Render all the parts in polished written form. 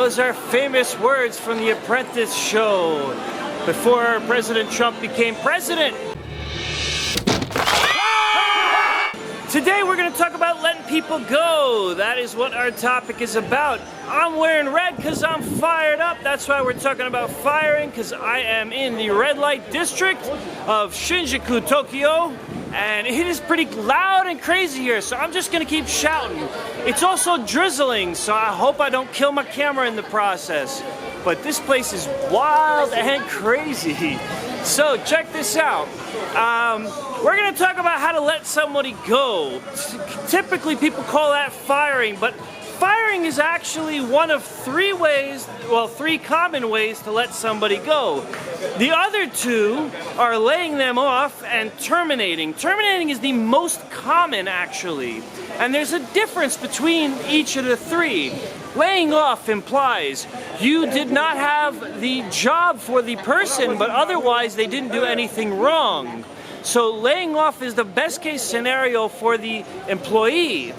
those are famous words from The Apprentice show before President Trump became president. Today we're going to talk about letting people go. That is what our topic is about. I'm wearing red because I'm fired up. That's why we're talking about firing, because I am in the red light district of Shinjuku, Tokyo. And it is pretty loud and crazy here, so I'm just gonna keep shouting. It's also drizzling, so I hope I don't kill my camera in the process. But this place is wild and crazy. So check this out. We're gonna talk about how to let somebody go. Typically people call that firing, but firing is actually one of three common ways to let somebody go. The other two are laying them off and terminating. Terminating is the most common, actually. And there's a difference between each of the three. Laying off implies you did not have the job for the person, but otherwise they didn't do anything wrong. So laying off is the best case scenario for the employee.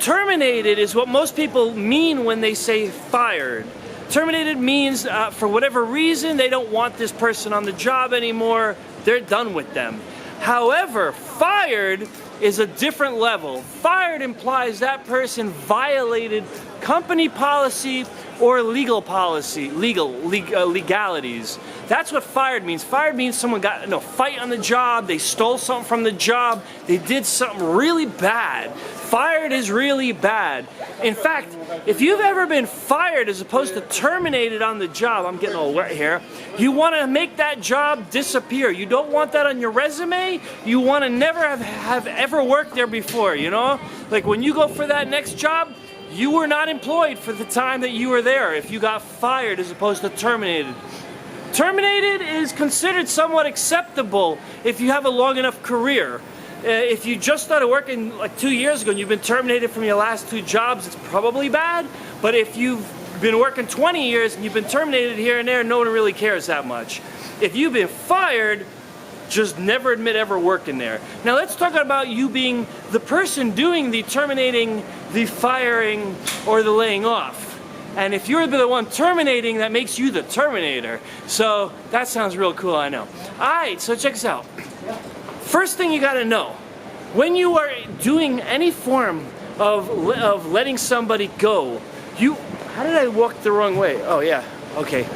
Terminated is what most people mean when they say fired. Terminated means for whatever reason they don't want this person on the job anymore, they're done with them. However, fired is a different level. Fired implies that person violated company policy or legal policy, legalities. That's what fired means. Fired means someone got in a fight on the job, they stole something from the job, they did something really bad. Fired is really bad. In fact, if you've ever been fired as opposed to terminated on the job, I'm getting all wet here, you want to make that job disappear. You don't want that on your resume. You want to never have ever worked there before, you know? Like when you go for that next job, you were not employed for the time that you were there if you got fired as opposed to terminated. Terminated is considered somewhat acceptable if you have a long enough career. If you just started working like 2 years ago and you've been terminated from your last 2 jobs, it's probably bad. But if you've been working 20 years and you've been terminated here and there, no one really cares that much. If you've been fired, just never admit ever working there. Now let's talk about you being the person doing the terminating, the firing, or the laying off. And if you're the one terminating, that makes you the terminator. So that sounds real cool, I know. Alright, so check this out. First thing you gotta know, when you are doing any form of letting somebody go, how did I walk the wrong way? Oh yeah, okay,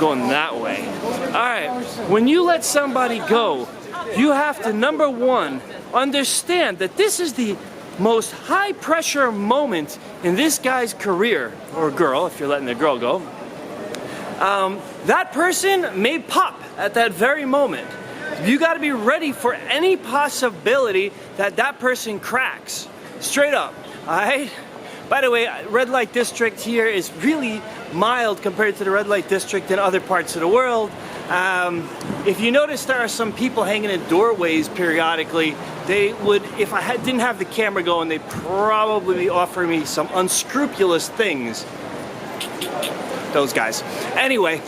going that way. Alright, when you let somebody go, you have to, number one, understand that this is the most high pressure moment in this guy's career, or girl, if you're letting the girl go. That person may pop at that very moment. You got to be ready for any possibility that that person cracks. Straight up, alright? By the way, red light district here is really mild compared to the red light district in other parts of the world. If you notice, there are some people hanging in doorways periodically. They would, if I didn't have the camera going, they'd probably offer me some unscrupulous things. Those guys. Anyway,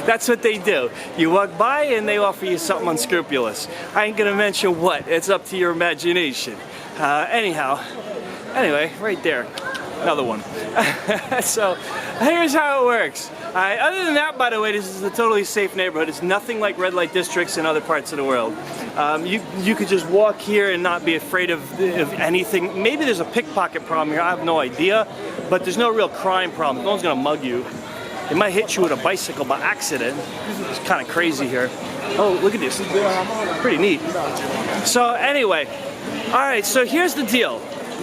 that's what they do. You walk by and they offer you something unscrupulous. I ain't gonna mention what, it's up to your imagination. Anyway, right there, another one. So here's how it works. Other than that, by the way, this is a totally safe neighborhood. It's nothing like red light districts in other parts of the world. You could just walk here and not be afraid of anything. Maybe there's a pickpocket problem here, I have no idea, but there's no real crime problem. No one's gonna mug you. They might hit you with a bicycle by accident. It's kind of crazy here. Oh, look at this. Pretty neat. So anyway, all right, so here's the deal.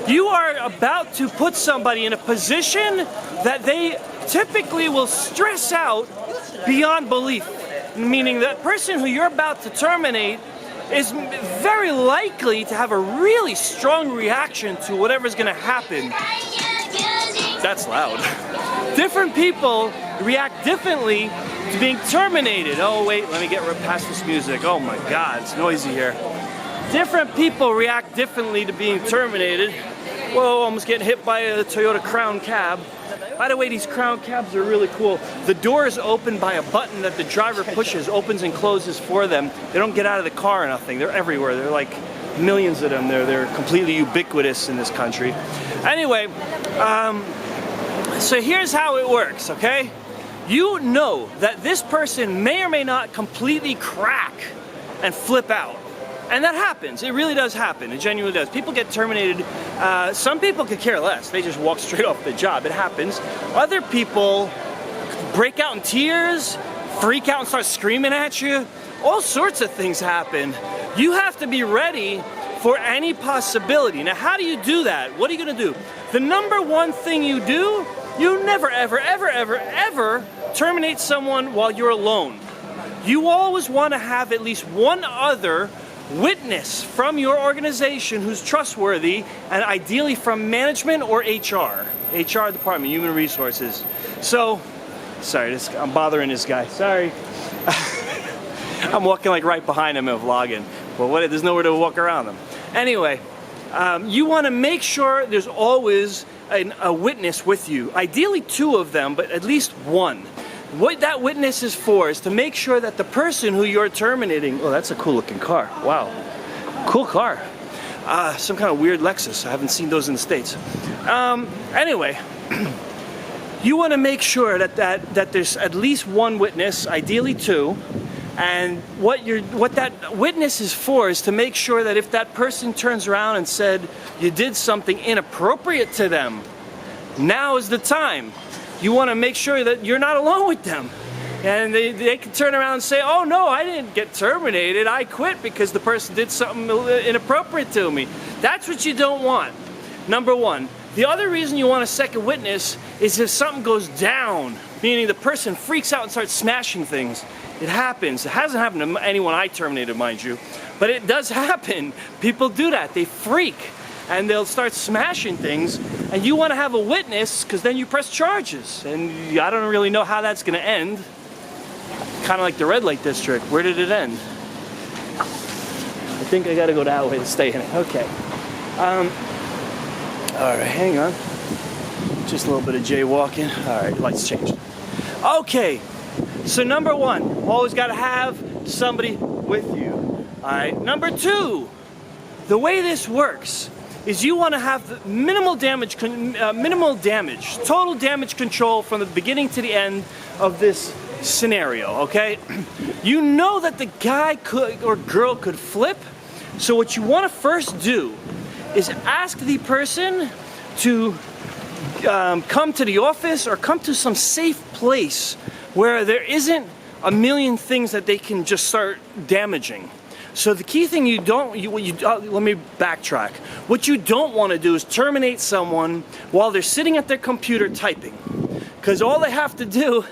You are about to put somebody in a position that they typically will stress out beyond belief. Meaning that person who you're about to terminate is very likely to have a really strong reaction to whatever's gonna happen. That's loud. Different people react differently to being terminated. Oh wait, let me get right past this music. Oh my God, it's noisy here. Different people react differently to being terminated. Whoa, almost getting hit by a Toyota Crown cab. By the way, these Crown cabs are really cool. The door is opened by a button that the driver pushes, opens and closes for them. They don't get out of the car or nothing. They're everywhere. They're like millions of them. They're completely ubiquitous in this country. Anyway, So here's how it works, okay? You know that this person may or may not completely crack and flip out. And that happens. It really does happen. It genuinely does. People get terminated. Some people could care less. They just walk straight off the job. It happens. Other people break out in tears, freak out and start screaming at you. All sorts of things happen. You have to be ready for any possibility. Now, how do you do that? What are you going to do? The number one thing you do, you never, ever, ever, ever, ever terminate someone while you're alone. You always want to have at least one other witness from your organization who's trustworthy, and ideally from management or HR department, human resources. So, sorry, I'm bothering this guy. Sorry. I'm walking like right behind him and vlogging. But there's nowhere to walk around them. Anyway, you want to make sure there's always a witness with you. Ideally 2 of them, but at least 1. What that witness is for is to make sure that the person who you're terminating, oh, that's a cool looking car. Wow. Cool car. Some kind of weird Lexus. I haven't seen those in the States. Anyway, you want to make sure that there's at least 1 witness, ideally 2. And what that witness is for is to make sure that if that person turns around and said you did something inappropriate to them, now is the time. You want to make sure that you're not alone with them. And they can turn around and say, oh no, I didn't get terminated, I quit because the person did something inappropriate to me. That's what you don't want, number 1. The other reason you want a second witness is if something goes down, meaning the person freaks out and starts smashing things. It happens. It hasn't happened to anyone I terminated, mind you, but it does happen. People do that. They freak and they'll start smashing things, and you want to have a witness because then you press charges, and I don't really know how that's going to end. Kind of like the red light district. Where did it end? I think I got to go that way to stay in it. Okay. All right, hang on. Just a little bit of jaywalking. All right, lights changed. Okay. So number 1, always got to have somebody with you. All right. Number 2, the way this works is you want to have the minimal damage, total damage control from the beginning to the end of this scenario. Okay. You know that the guy or girl could flip. So what you want to first do is ask the person to come to the office or come to some safe place where there isn't a million things that they can just start damaging. So the key thing let me backtrack. What you don't want to do is terminate someone while they're sitting at their computer typing. Because all they have to do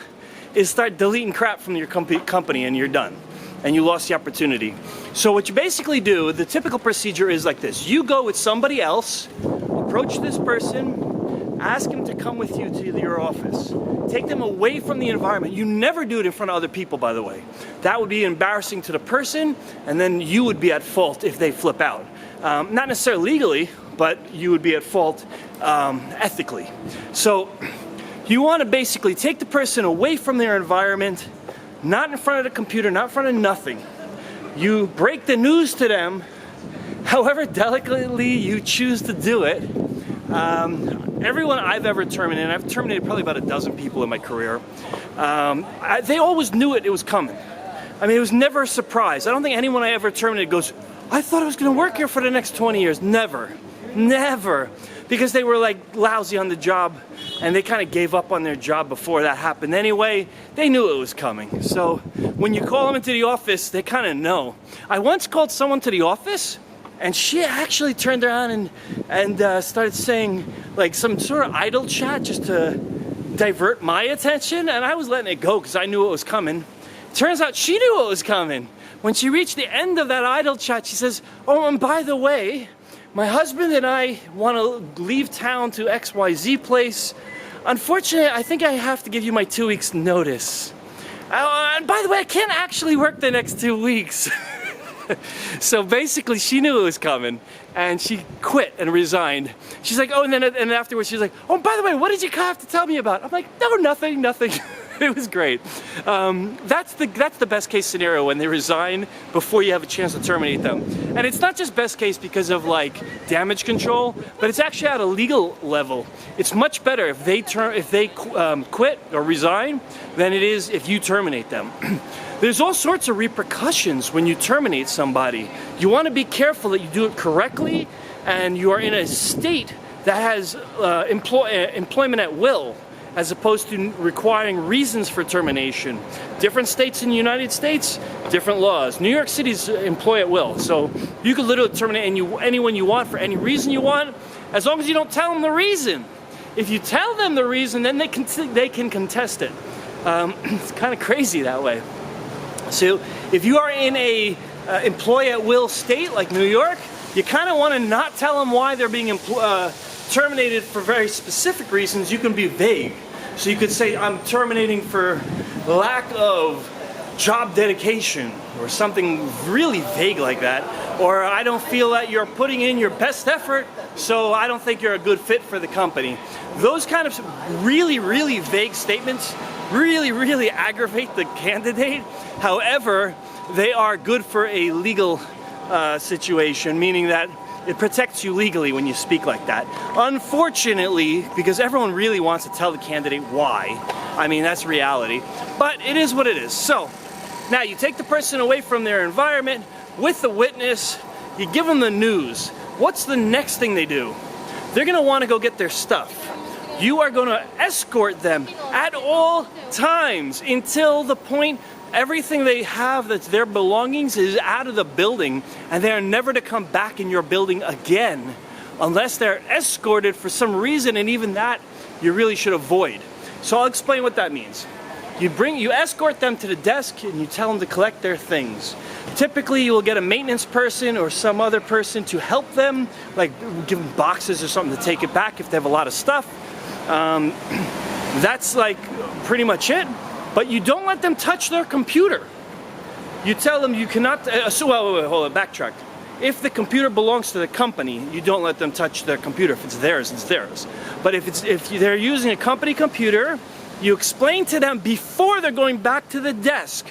is start deleting crap from your company and you're done. And you lost the opportunity. So what you basically do, the typical procedure is like this. You go with somebody else, approach this person, ask him to come with you to your office. Take them away from the environment. You never do it in front of other people, by the way. That would be embarrassing to the person, and then you would be at fault if they flip out. Not necessarily legally, but you would be at fault ethically. So you want to basically take the person away from their environment, not in front of the computer, not in front of nothing. You break the news to them, however delicately you choose to do it. Everyone I've ever terminated, and I've terminated probably about a dozen people in my career, they always knew it was coming. I mean, it was never a surprise. I don't think anyone I ever terminated goes, I thought I was going to work here for the next 20 years. Never. Never. Because they were like lousy on the job, and they kind of gave up on their job before that happened anyway. They knew it was coming. So when you call them into the office, they kind of know. I once called someone to the office, and she actually turned around and started saying like some sort of idle chat just to divert my attention, and I was letting it go because I knew it was coming. Turns out she knew it was coming. When she reached the end of that idle chat, she says, oh, and by the way, my husband and I want to leave town to XYZ place. Unfortunately, I think I have to give you my 2 weeks notice. And by the way, I can't actually work the next 2 weeks. So basically, she knew it was coming, and she quit and resigned. She's like, oh, and then afterwards, she's like, oh, by the way, what did you have to tell me about? I'm like, no, nothing. It was great. That's the best case scenario, when they resign before you have a chance to terminate them. And it's not just best case because of like damage control, but it's actually at a legal level. It's much better if they quit or resign than it is if you terminate them. There's all sorts of repercussions when you terminate somebody. You want to be careful that you do it correctly, and you are in a state that has employment at will, as opposed to requiring reasons for termination. Different states in the United States, different laws. New York City's employ at will, so you can literally terminate anyone you want for any reason you want, as long as you don't tell them the reason. If you tell them the reason, then they can contest it. It's kind of crazy that way. So if you are in a employ at will state like New York, you kind of want to not tell them why they're being terminated for very specific reasons. You can be vague. So you could say, I'm terminating for lack of job dedication, or something really vague like that. Or I don't feel that you're putting in your best effort, so I don't think you're a good fit for the company. Those kind of really, really vague statements really aggravate the candidate. However, they are good for a legal situation, meaning that it protects you legally when you speak like that. Unfortunately, because everyone really wants to tell the candidate why. I mean, that's reality. But it is what it is. So, now you take the person away from their environment with the witness, you give them the news. What's the next thing they do? They're gonna wanna go get their stuff. You are gonna escort them at all times until the point everything they have that's their belongings is out of the building, and they are never to come back in your building again unless they're escorted for some reason, and even that you really should avoid. So I'll explain what that means. You escort them to the desk and you tell them to collect their things. Typically you will get a maintenance person or some other person to help them, like give them boxes or something to take it back if they have a lot of stuff. That's like pretty much it. But you don't let them touch their computer. You tell them you cannot, wait, hold on, backtrack. If the computer belongs to the company, you don't let them touch their computer. If it's theirs, it's theirs. But if they're using a company computer, you explain to them before they're going back to the desk,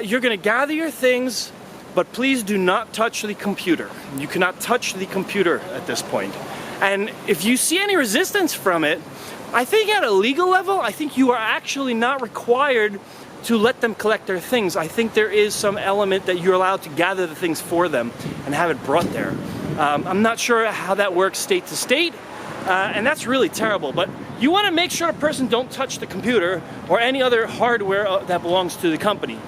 you're gonna gather your things, but please do not touch the computer. You cannot touch the computer at this point. And if you see any resistance from it, I think at a legal level, I think you are actually not required to let them collect their things. I think there is some element that you're allowed to gather the things for them and have it brought there. I'm not sure how that works state to state, and that's really terrible, but you want to make sure a person don't touch the computer or any other hardware that belongs to the company.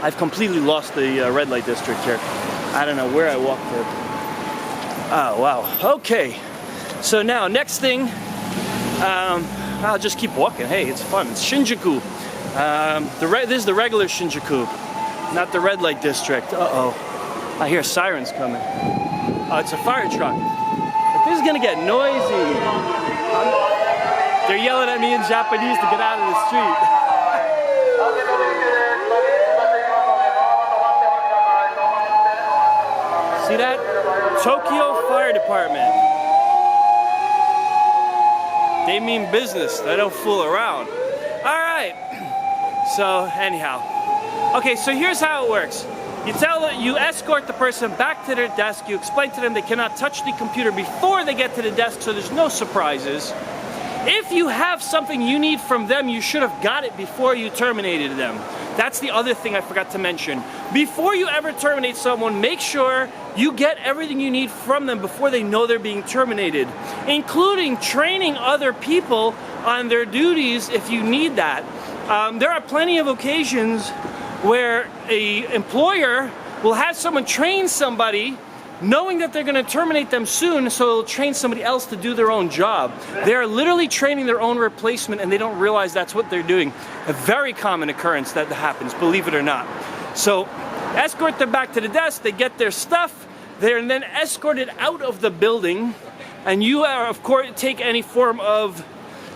I've completely lost the red light district here. I don't know where I walked to. Oh, wow. Okay. So now, next thing, I'll just keep walking. Hey, it's fun. It's Shinjuku. This is the regular Shinjuku, not the red light district. Uh-oh. I hear sirens coming. Oh, it's a fire truck. But this is gonna get noisy. They're yelling at me in Japanese to get out of the street. See that? Tokyo Fire Department. They mean business. They don't fool around. All right. So anyhow, okay. So here's how it works. You escort the person back to their desk. You explain to them they cannot touch the computer before they get to the desk, so there's no surprises. If you have something you need from them, you should have got it before you terminated them. That's the other thing I forgot to mention. Before you ever terminate someone, make sure you get everything you need from them before they know they're being terminated, including training other people on their duties if you need that. There are plenty of occasions where an employer will have someone train somebody knowing that they're going to terminate them soon, so they'll train somebody else to do their own job. They're literally training their own replacement, and they don't realize that's what they're doing. A very common occurrence that happens, believe it or not. So escort them back to the desk, they get their stuff, they're then escorted out of the building, and you are, of course, take any form of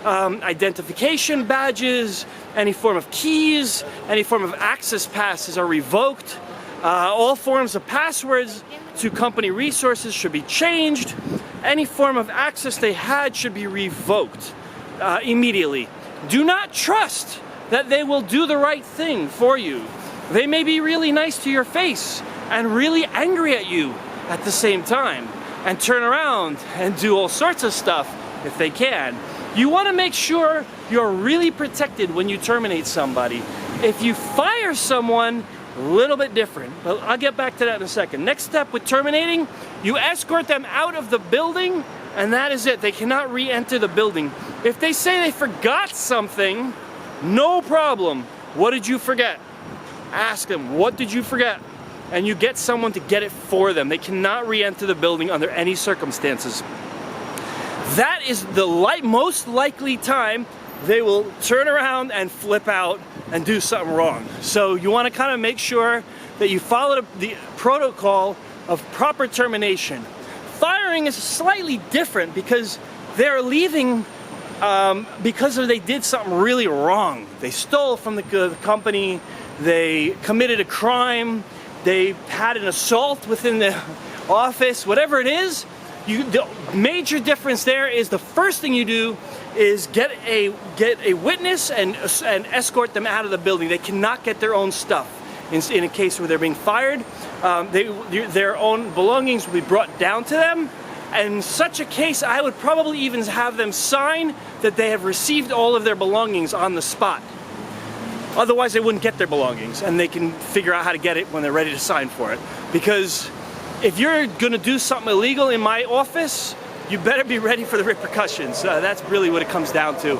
identification badges, any form of keys, any form of access passes are revoked. All forms of passwords to company resources should be changed. Any form of access they had should be revoked immediately. Do not trust that they will do the right thing for you. They may be really nice to your face and really angry at you at the same time, and turn around and do all sorts of stuff if they can. You want to make sure you're really protected when you terminate somebody. If you fire someone, a little bit different, but I'll get back to that in a second. Next step with terminating, you escort them out of the building, and that is it. They cannot re-enter the building. If they say they forgot something, no problem. What did you forget? Ask them, what did you forget? And you get someone to get it for them. They cannot re-enter the building under any circumstances. That is the most likely time they will turn around and flip out and do something wrong. So you want to kind of make sure that you follow the protocol of proper termination. Firing is slightly different because they're leaving because they did something really wrong. They stole from the company, they committed a crime, they had an assault within the office, whatever it is. The major difference there is the first thing you do is get a witness and escort them out of the building. They cannot get their own stuff. In a case where they're being fired, their own belongings will be brought down to them. And in such a case, I would probably even have them sign that they have received all of their belongings on the spot. Otherwise, they wouldn't get their belongings, and they can figure out how to get it when they're ready to sign for it. Because if you're going to do something illegal in my office, you better be ready for the repercussions. That's really what it comes down to.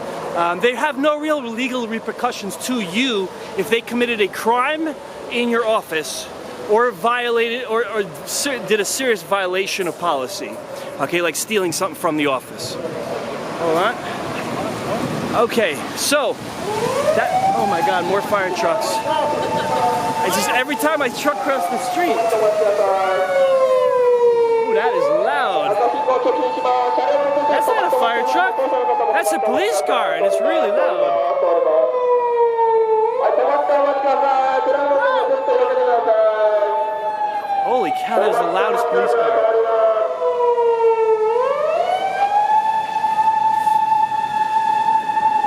They have no real legal repercussions to you if they committed a crime in your office or violated or did a serious violation of policy. Okay, like stealing something from the office. Hold on. Okay, so that, oh my God, more fire trucks. It's just every time I truck cross the street. Ooh, that is loud. That's not a fire truck. That's a police car, and it's really loud. Holy cow, that is the loudest police car.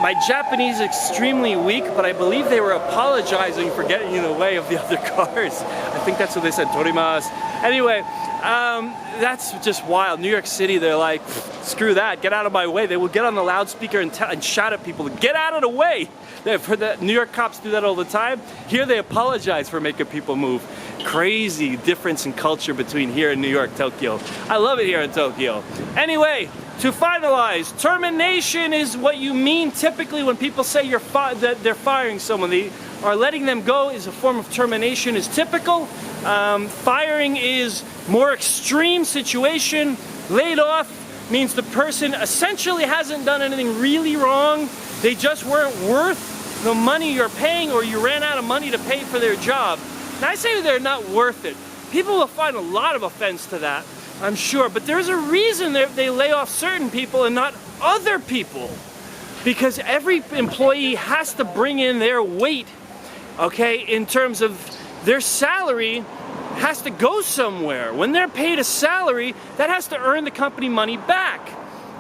My Japanese is extremely weak, but I believe they were apologizing for getting in the way of the other cars. I think that's what they said, torimasu. Anyway, that's just wild. New York City, they're like, screw that, get out of my way. They will get on the loudspeaker and shout at people, get out of the way. I've heard that New York cops do that all the time. Here they apologize for making people move. Crazy difference in culture between here and New York, Tokyo. I love it here in Tokyo. Anyway, to finalize, termination is what you mean typically when people say that they're firing someone. They are letting them go is a form of termination, is typical. Firing is more extreme situation. Laid off means the person essentially hasn't done anything really wrong. They just weren't worth the money you're paying, or you ran out of money to pay for their job. Now I say they're not worth it. People will find a lot of offense to that, I'm sure, but there's a reason they lay off certain people and not other people. Because every employee has to bring in their weight, okay, in terms of their salary has to go somewhere. When they're paid a salary, that has to earn the company money back.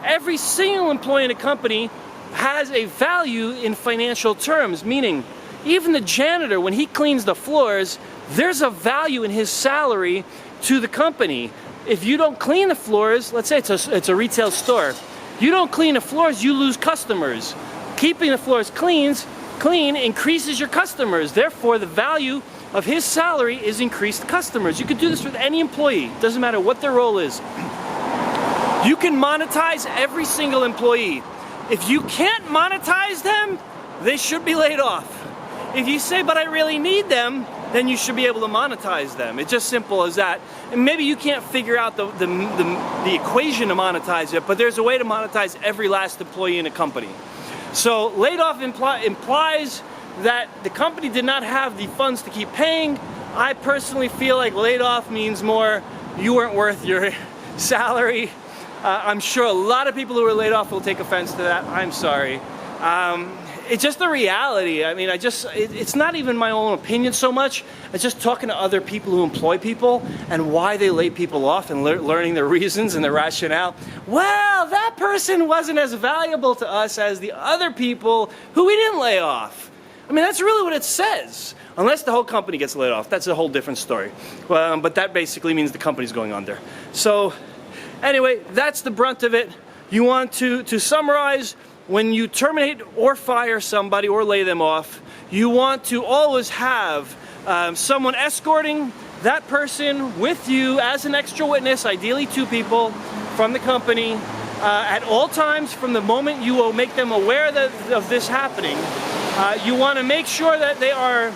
Every single employee in a company has a value in financial terms, meaning even the janitor, when he cleans the floors, there's a value in his salary to the company. If you don't clean the floors, let's say it's a retail store, you don't clean the floors, you lose customers. Keeping the floors clean increases your customers. Therefore, the value of his salary is increased customers. You could do this with any employee. Doesn't matter what their role is. You can monetize every single employee. If you can't monetize them, they should be laid off. If you say, but I really need them, then you should be able to monetize them. It's just simple as that. And maybe you can't figure out the equation to monetize it, but there's a way to monetize every last employee in a company. So laid off implies that the company did not have the funds to keep paying. I personally feel like laid off means more you weren't worth your salary. I'm sure a lot of people who were laid off will take offense to that. I'm sorry. It's just the reality. I mean, it's not even my own opinion so much. It's just talking to other people who employ people and why they lay people off and learning their reasons and their rationale. Well, that person wasn't as valuable to us as the other people who we didn't lay off. I mean, that's really what it says. Unless the whole company gets laid off. That's a whole different story. But that basically means the company's going under. So anyway, that's the brunt of it. You want to summarize, when you terminate or fire somebody or lay them off, you want to always have someone escorting that person with you as an extra witness, ideally 2 people from the company, at all times from the moment you will make them aware of this happening. You want to make sure that they are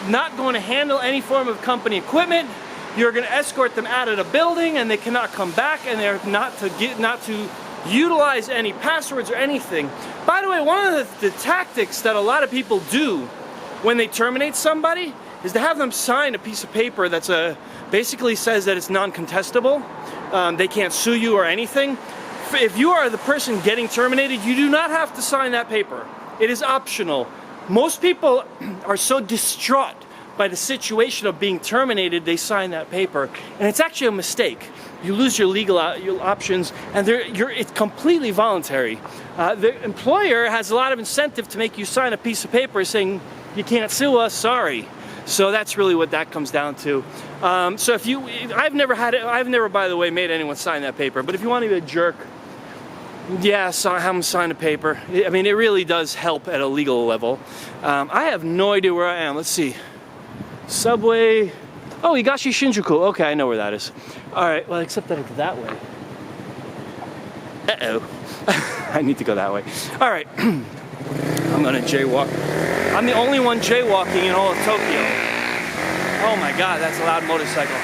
not going to handle any form of company equipment. You're going to escort them out of the building, and they cannot come back, and they're not to utilize any passwords or anything. By the way, one of the tactics that a lot of people do when they terminate somebody is to have them sign a piece of paper that's basically says that it's non-contestable. They can't sue you or anything. If you are the person getting terminated, you do not have to sign that paper. It is optional. Most people are so distraught by the situation of being terminated, they sign that paper, and it's actually a mistake. You lose your legal options, and it's completely voluntary. The employer has a lot of incentive to make you sign a piece of paper saying, you can't sue us, sorry. So that's really what that comes down to. So I've never, by the way, made anyone sign that paper, but if you want to be a jerk, yeah, so have them sign a paper. I mean, it really does help at a legal level. I have no idea where I am. Let's see. Subway. Oh, Higashi Shinjuku. Okay, I know where that is. All right, well, except that it's that way. Uh-oh. I need to go that way. All right. I'm gonna jaywalk. I'm the only one jaywalking in all of Tokyo. Oh my God, that's a loud motorcycle.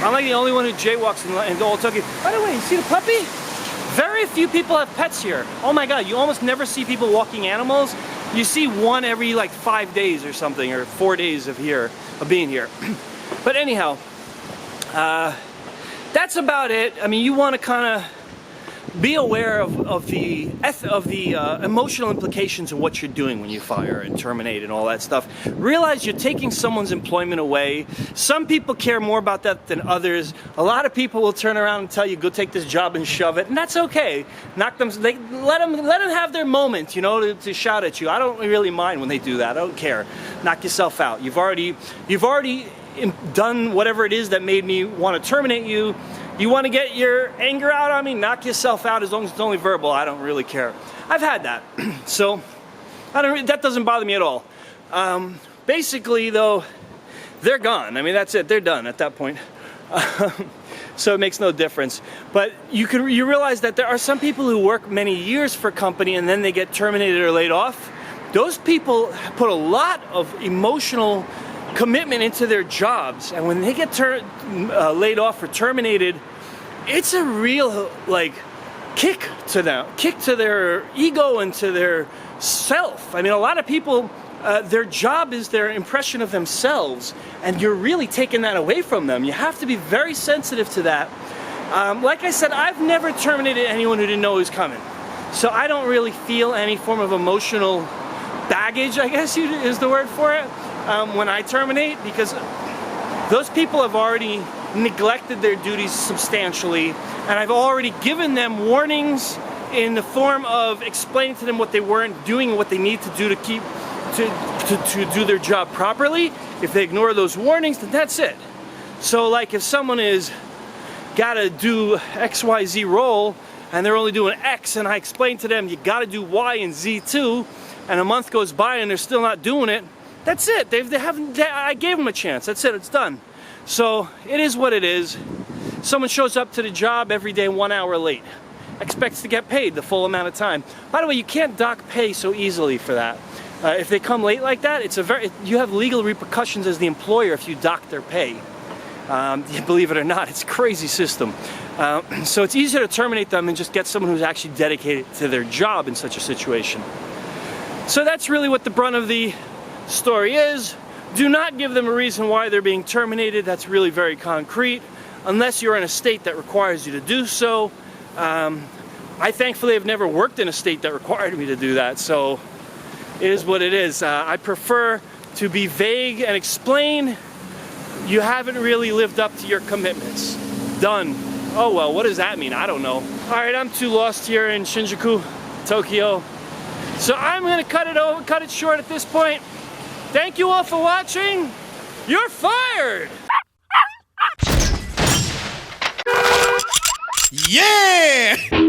I'm like the only one who jaywalks in all of Tokyo. By the way, you see the puppy? Very few people have pets here. Oh my God, you almost never see people walking animals. You see one every like 5 days or something, or 4 days of being here. But anyhow, that's about it. I mean, you want to kind of be aware of the emotional implications of what you're doing when you fire and terminate and all that stuff. Realize you're taking someone's employment away. Some people care more about that than others. A lot of people will turn around and tell you, go take this job and shove it, and that's okay. Let them have their moment, you know, to shout at you. I don't really mind when they do that. I don't care. Knock yourself out. You've already done whatever it is that made me want to terminate you. You want to get your anger out on me? Knock yourself out, as long as it's only verbal. I don't really care. I've had that. So that doesn't bother me at all. Basically, though, they're gone. I mean, that's it. They're done at that point. So it makes no difference. But you realize that there are some people who work many years for a company and then they get terminated or laid off. Those people put a lot of emotional commitment into their jobs, and when they get laid off or terminated, it's a real kick to their ego and to their self. I mean, a lot of people, their job is their impression of themselves, and you're really taking that away from them. You have to be very sensitive to that. Like I said, I've never terminated anyone who didn't know he was coming, so I don't really feel any form of emotional baggage, I guess is the word for it. When I terminate, because those people have already neglected their duties substantially, and I've already given them warnings in the form of explaining to them what they weren't doing and what they need to do to do their job properly. If they ignore those warnings, then that's it. So like if someone is gotta do XYZ role and they're only doing X, and I explain to them you gotta do Y and Z too, and a month goes by and they're still not doing it, that's it. I gave them a chance. That's it. It's done. So it is what it is. Someone shows up to the job every day 1 hour late, expects to get paid the full amount of time. By the way, you can't dock pay so easily for that. If they come late like that, you have legal repercussions as the employer if you dock their pay. Believe it or not, it's a crazy system. So it's easier to terminate them and just get someone who's actually dedicated to their job in such a situation. So that's really what the brunt of the story is. Do not give them a reason why they're being terminated. That's really very concrete, unless you're in a state that requires you to do so. I thankfully have never worked in a state that required me to do that, so it is what it is. I prefer to be vague and explain you haven't really lived up to your commitments. Done. Oh well, what does that mean? I don't know. Alright, I'm too lost here in Shinjuku, Tokyo. So I'm gonna cut it short at this point. Thank you all for watching. You're fired! Yeah!